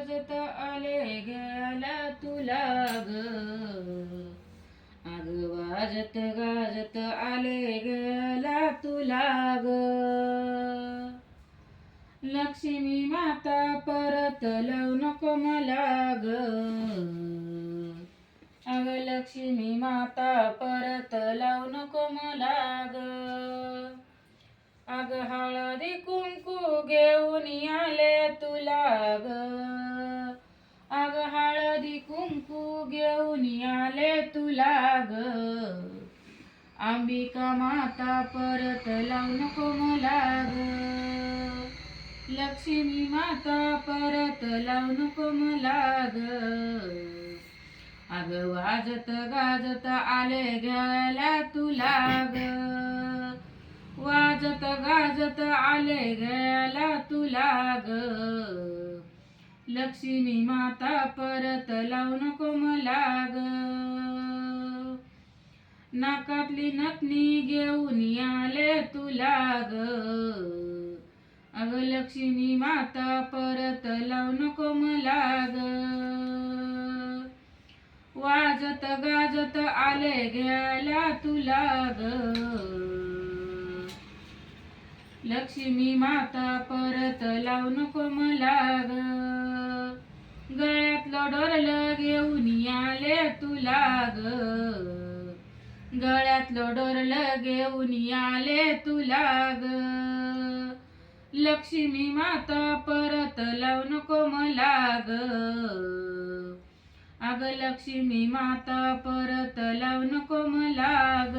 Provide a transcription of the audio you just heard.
वाजत आले गेला तुला ग, अग वाजत गाजत आले गेला तुला ग. लक्ष्मी माता परत लावू नको मला ग, अग लक्ष्मी माता परत लावू नको मला ग. अग हळदी कुंकू घेऊन आले तुला ग, अग हळदी कुंकू घेऊन आले तुला ग. अंबिका माता परत लावू नको मला ग, लक्ष्मी माता परत लावू नको मला ग. अग वाजत गाजत आले गेला तुला ग, वाजत गाजत आले गेला तुला ग. लक्ष्मी माता परत लावू नको मला ग. नाकातली नथनी घेऊन आले तुला ग, अग लक्ष्मी माता परत लावू नको मला ग. वाजत गाजत आले गेला तुला ग, लक्ष्मी माता परत लावू नको मला ग. गळ्यातलं डोरलं घेऊन आले तुला ग, गळ्यातलं डोरलं घेऊन आले तुला ग. लक्ष्मी माता परत लावू नको मला ग, अग लक्ष्मी माता परत लावू नको मला ग.